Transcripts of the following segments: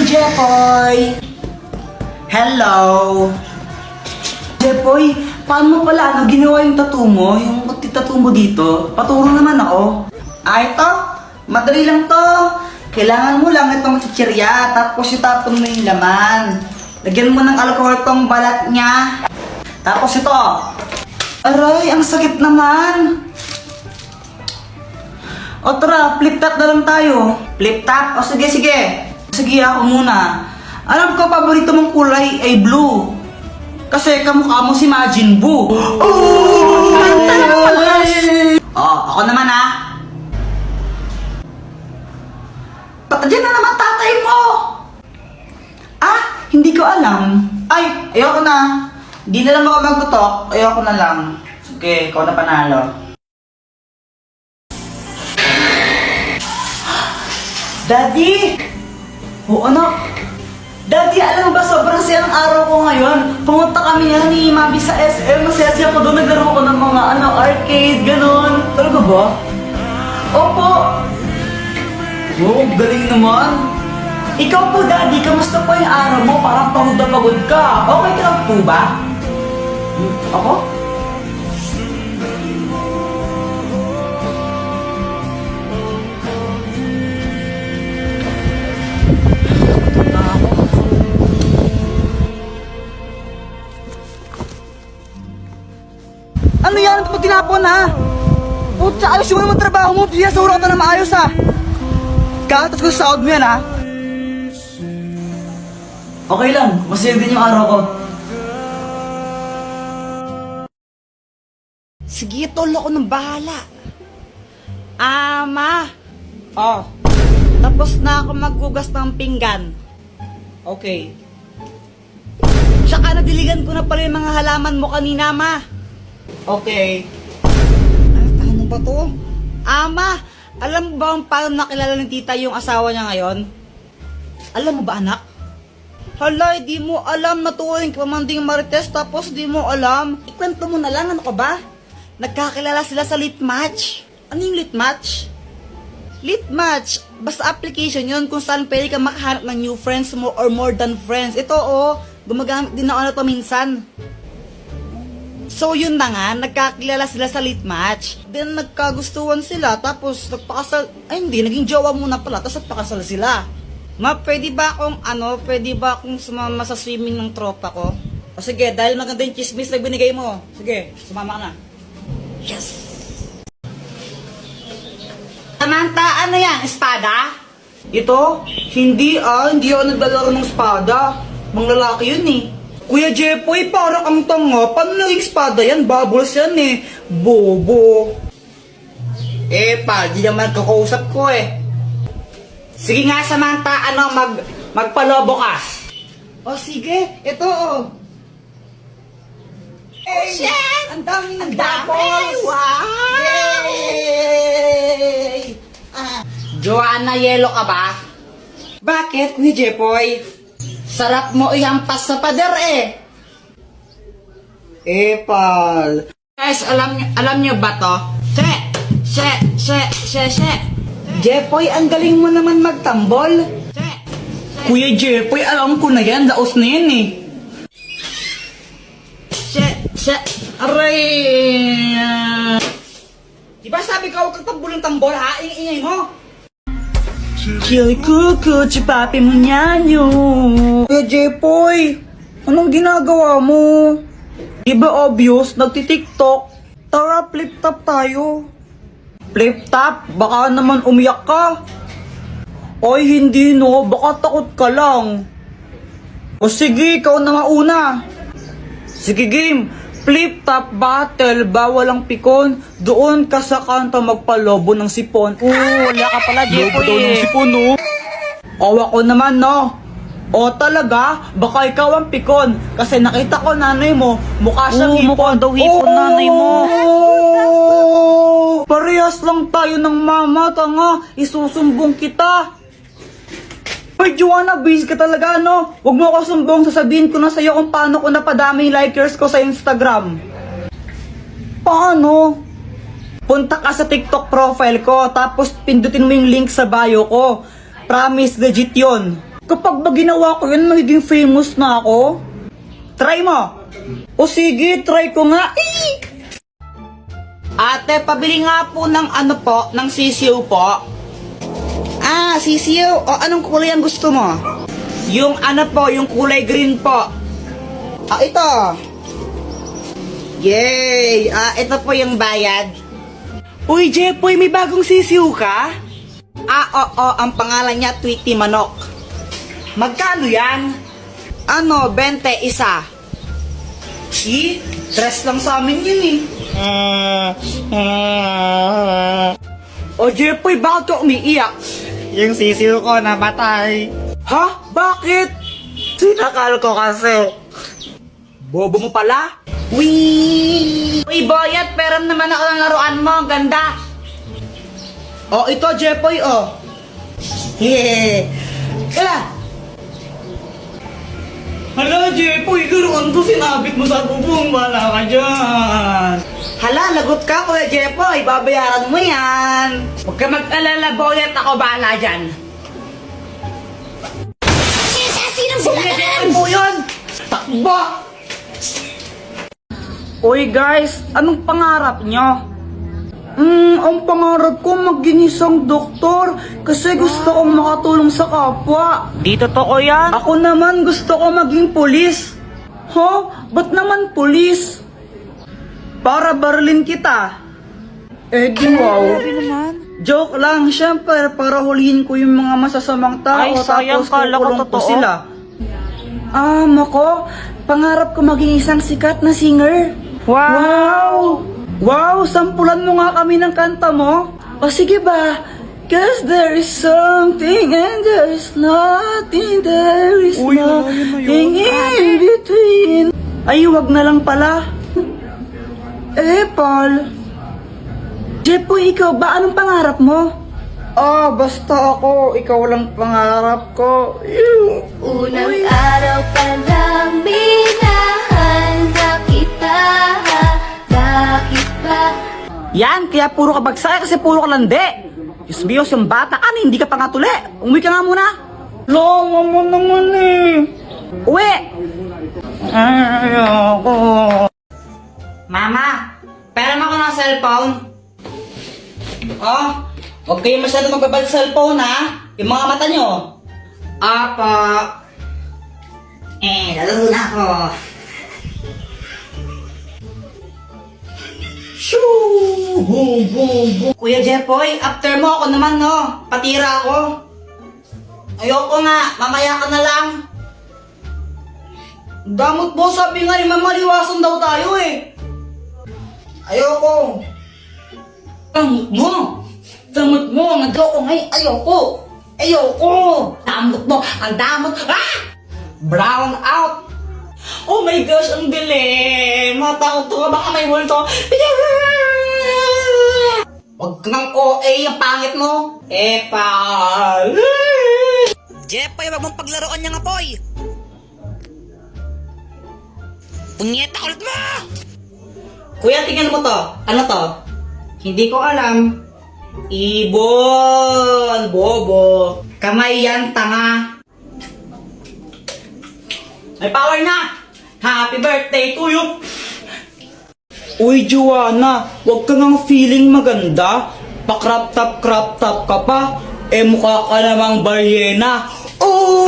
Jepoy! Hello! Jepoy, paano mo pala ginawa yung tattoo mo? Yung tattoo mo dito? Paturo naman ako. Ito, madali lang to. Kailangan mo lang itong chichirya, tapos itapon mo yung laman. Lagyan mo ng alcohol tong balat niya. Tapos ito. Aray, ang sakit naman. O tara, flip top na lang tayo. Flip top? O sige. Sige, ako muna. Alam ko, paborito mong kulay ay blue. Kasi kamukha mo si Majin Buu. Ako naman Diyan na naman tatay mo! Hindi ko alam. Ay, ayoko na. Hindi na lang ako magtutok. Ayoko na lang. Sige, ikaw na panalo. Daddy! Anak! Daddy, alam mo ba, sobrang saya ng araw ko ngayon. Pumunta kami ni Mami sa SM. Masaya ko doon. Naglaro ko ng mga arcade, ganon. Talaga ba? Opo! Galing naman. Ikaw po, Daddy, kamusta po yung araw mo? Parang pagod na pagod ka. Okay ka lang po ba? Ako? Ano yan? Ito tinapon Putsa, ayos mo naman trabaho mo. Sinasura ka na maayos Katas ko sa sahod mo yan Okay lang, masaya din yung araw ko. Sige, tol, ako nang bahala. Ama! Tapos na ako maghugas ng pinggan. Okay. Tsaka nadiligan ko na pala yung mga halaman mo kanina, ma. Okay. Ano ba to? Ama! Alam mo ba kung paano nakilala ng tita yung asawa niya ngayon? Alam mo ba, anak? Hala, di mo alam na tuwing pamanding Marites tapos di mo alam. Ikwento mo na lang, ano ka ba? Nagkakilala sila sa lit match. Ano yung lit match? Lit match, basta application yun kung saan pwede ka makahanap ng new friends mo or more than friends. Ito gumagamit din ako na to minsan. So yun na nga, nagkakilala sila sa lit match. Then nagkagustuhan sila, tapos nagpakasal, hindi, naging jowa muna pala, tapos nagpakasal sila. Ma, pwede ba akong sumama sa swimming ng tropa ko? O sige, dahil maganda yung chismis na binigay mo. Sige, sumama ka na. Yes! Samantha, ano yan? Espada? Ito? Hindi ako naglalaro ng espada. Mga lalaki yun Kuya Jepoy, parang ang tanga. Paano naging espada yan? Bubbles yan Bobo. Di naman kakausap ko Sige nga, Samantha, magpalobo ka. O sige, ito Shit! Ang daming Ang dami! doubles! Wow! Yay! Joanna, yelo ka ba? Bakit, Kuya Jepoy? Sarap mo ihampas sa pader Pal. Guys, alam nyo ba to? She. Jepoy, ang galing mo naman magtambol. Kuya Jepoy, alam ko na yan. Laos na yan She. Aray! Diba sabi ka huwag kang tambol ng tambol Ingay mo. Chili kuku, chupapi mo nyanyo. Kuya Jepoy, anong ginagawa mo? Diba obvious, nagtitiktok? Tara, flip top tayo. Flip top? Baka naman umiyak ka. Ay, hindi baka takot ka lang. O sige, ikaw na mauna. Sige game, flip top battle, bawal ang pikon. Doon ka sa kanto magpalobo ng sipon. Wala ka pala, Jepoy. Lobo daw ng sipon Awa ko naman O talaga, baka ikaw ang pikon. Kasi nakita ko nanay mo, mukha siyang hipon. Mukha daw hipon nanay mo. Parehas lang tayo ng mama, tanga. Isusumbong kita. Hoy, Joanna, busy ka talaga, Huwag mo ako sumbong, sasabihin ko na sa'yo kung paano ko napadami yung likers ko sa Instagram. Paano? Punta ka sa TikTok profile ko, tapos pindutin mo yung link sa bio ko. Promise, legit yun. Kapag ba ginawa ko yun, magiging famous na ako? Try mo! O sige, try ko nga. Ate, pabili nga po ng ano po, ng sisiw po. Ah, sisiw. O, anong kulay ang gusto mo? Yung ano po, yung kulay green po. Ah, ito. Yay! Ah, ito po yung bayad. Uy, Jepoy, may bagong sisiw ka? Ah, oo, ang pangalan niya Tweety Manok. Magkano yan? Ano, 20 isa. Stress lang sa amin yun eh. O Jepoy, bakit ka umiiyak? Yung sisiw ko namatay. Ha? Bakit? Sinakal ko kasi. Bobo mo pala? Wee! Uy, Boyat, peram naman ako ng laruan mo. Ang ganda. O, ito, Jepoy, o. Yeah. Kaya. Hala, Jepoy, laruan to. Sinabit mo sa bubong. Wala ka dyan. Hala, lagot ka, Kuya Jepoy. Babayaran mo yan. Huwag ka mag-alala, Boyat. Ako bahala dyan. Kuya Jepoy po yun. Takbo! Uy guys, anong pangarap nyo? Ang pangarap ko maging isang doktor kasi gusto kong makatulong sa kapwa. Di totoo yan. Ako naman gusto ko maging pulis. Ba't naman pulis? Para barilin kita. Eh di wow. Joke lang, syempre para hulihin ko yung mga masasamang tao. Ay, sayang, tapos kala ko kukulong ko totoo. sila. Mako, pangarap ko maging isang sikat na singer. Wow! Wow, sampulan mo nga kami ng kanta mo. O sige ba? Cause there is something and there is nothing, there is Uy, malayo na nothing yun. in between. Ay, wag na lang pala. Paul. Jepoy, ikaw ba? Anong pangarap mo? Basta ako. Ikaw lang pangarap ko. Unang araw pa lang minahanda kita. Bakit ba? Yan, kaya puro ka bagsak kasi puro ka lande. Diyos Diyos, yung bata ka na, hindi ka pa nga tuli. Umuwi ka nga muna. Lama mo naman eh. Uwi! Ayoko. Mama, pera mo ako ng cellphone. Huwag kayo masyado magbabal sa cellphone ha. Yung mga mata nyo. Apa. Lalaro na ako. Shoo! Boom, boom, boom. Kuya Jepoy, after mo ako naman no. Patira ako. Ayoko nga, mamaya ka na lang. Damot mo, sabi nga ni Mama, liwasan daw tayo eh. Ayoko. Damot mo. Damot mo, nag-ayoko ngayon. Ayoko. Ayoko. Damot mo, ang damot. Brown out. Oh my gosh, ang dilim. Matakot ko, baka may multo. Huwag ka ng OA, ang pangit mo. Epal. Jepoy, wag mong paglaruan niya nga, Poy. Punyeta ulit mo! Kuya, tingnan mo to. Ano to? Hindi ko alam. Ibon! Bobo! Kamay yan, tanga! May power na! Happy birthday to you! Uy, Joanna, wag ka nang feeling maganda. Pa-crop top ka pa. Mukha ka namang balyena. Oh!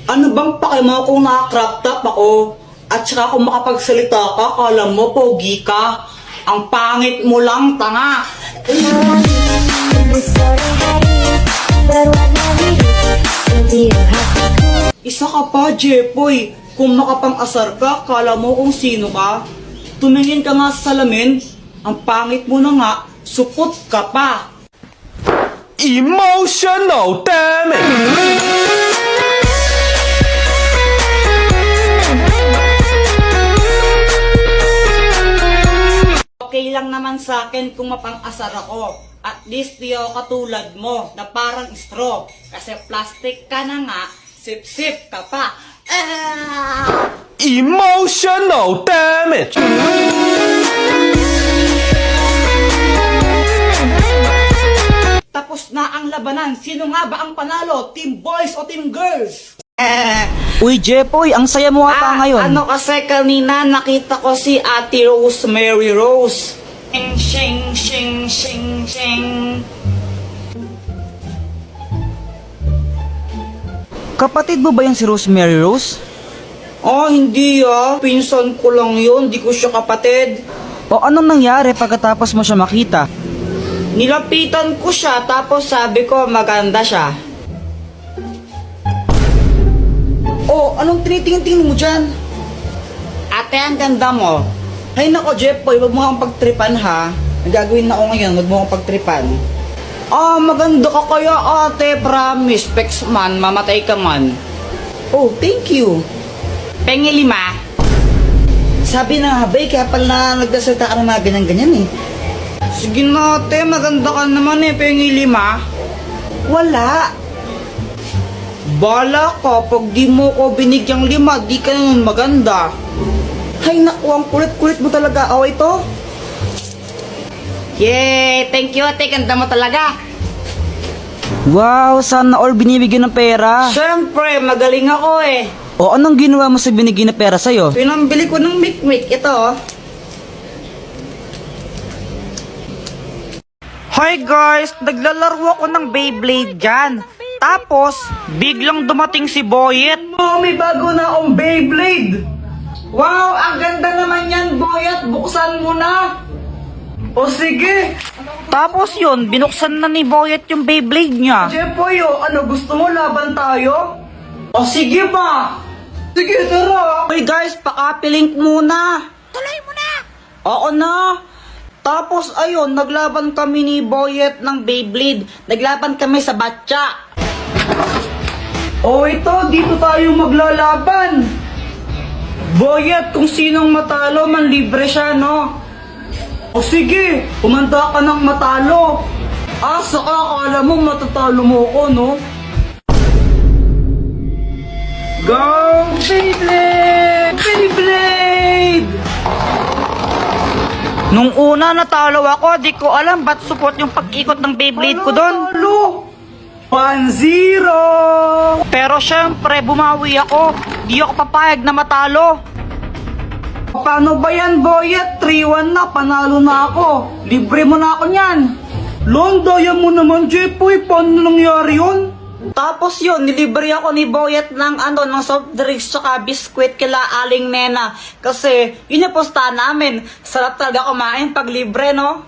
Ano bang pake mo kung naka-crop top ako? At saka kung makapagsalita ka, kala mo pogi ka. Ang pangit mo lang, tanga. Isa ka pa, Jepoy. Kung makapang-asar ka, kala mo kung sino ka. Tumingin ka nga sa salamin. Ang pangit mo na nga, supot ka pa. Emotional damage. Okay lang naman sa akin kung mapang-asar ako. At least di ako katulad mo na parang straw. Kasi plastic ka na nga, sip-sip ka pa. Emotional damage. Tapos na ang labanan. Sino nga ba ang panalo? Team boys o team girls? Uy, Jepoy, ang saya mo ata ngayon. Ano kasi kanina nakita ko si Ate Rose, Mary Rose. Shing, shing, shing, shing. Kapatid mo ba yung si Rosemary Rose? Oh, hindi Pinsan ko lang yun, di ko siya kapatid. O anong nangyari pagkatapos mo siya makita? Nilapitan ko siya, tapos sabi ko maganda siya. Oh, anong tinitingin-tingin mo dyan? Ate, ang ganda mo. Ay nako, Jepoy, wag mo kang pagtripan ha. Nagagawin na ako ngayon, wag mo kang pagtripan. Maganda ka kaya ate, promise. Pex man, mamatay ka man. Oh, thank you. Pengi 5. Sabi na nga, bay, kaya pala nagdasalita ka ng mga ganyan-ganyan eh. Sige na ate, maganda ka naman eh, pengi 5. Wala. Bala ka, pag di mo ko binigyang 5, di ka naman maganda. Hay naku, ang kulit-kulit mo talaga. Oh, ito. Yay! Thank you ate, ganda mo talaga. Wow, sana all binibigyan ng pera. Siyempre, magaling ako eh. O anong ginawa mo sa binigyan na pera sa'yo? Pinambili ko ng mikmik. Ito Hi guys! Naglalaro ako ng Beyblade dyan. Tapos, biglang dumating si Boyet. Oh, may bago na akong Beyblade. Wow, ang ganda naman yan, Boyet. Buksan mo na. O sige. Tapos yun, binuksan na ni Boyet yung Beyblade niya. Jepoy, ano gusto mo, laban tayo? O sige ba? Sige, tara. Hey guys, pakapilink muna. Tuloy mo na. Oo na. Tapos ayun, naglaban kami ni Boyet ng Beyblade. Naglaban kami sa batya. Oh, ito, dito tayo maglalaban. Boyet, kung sinong matalo, manlibre siya, no? O sige, kumanta ka ng matalo. Saka akala mo matatalo mo ko, no? Go, Beyblade! Beyblade! Nung una natalo ako, di ko alam ba't support yung pag-ikot ng Beyblade ko doon. 1-0! Pero syempre, bumawi ako. Di ako papayag na matalo. Paano ba yan, Boyet? 3-1 na, panalo na ako. Libre mo na ako niyan. Daya mo naman, Jepoy. Paano nangyari yun? Tapos yun, nilibre ako ni Boyet ng ng soft drinks tsaka biskwit kila Aling Nena. Kasi yun yung posta namin. Sarap talaga kumain pag libre, no?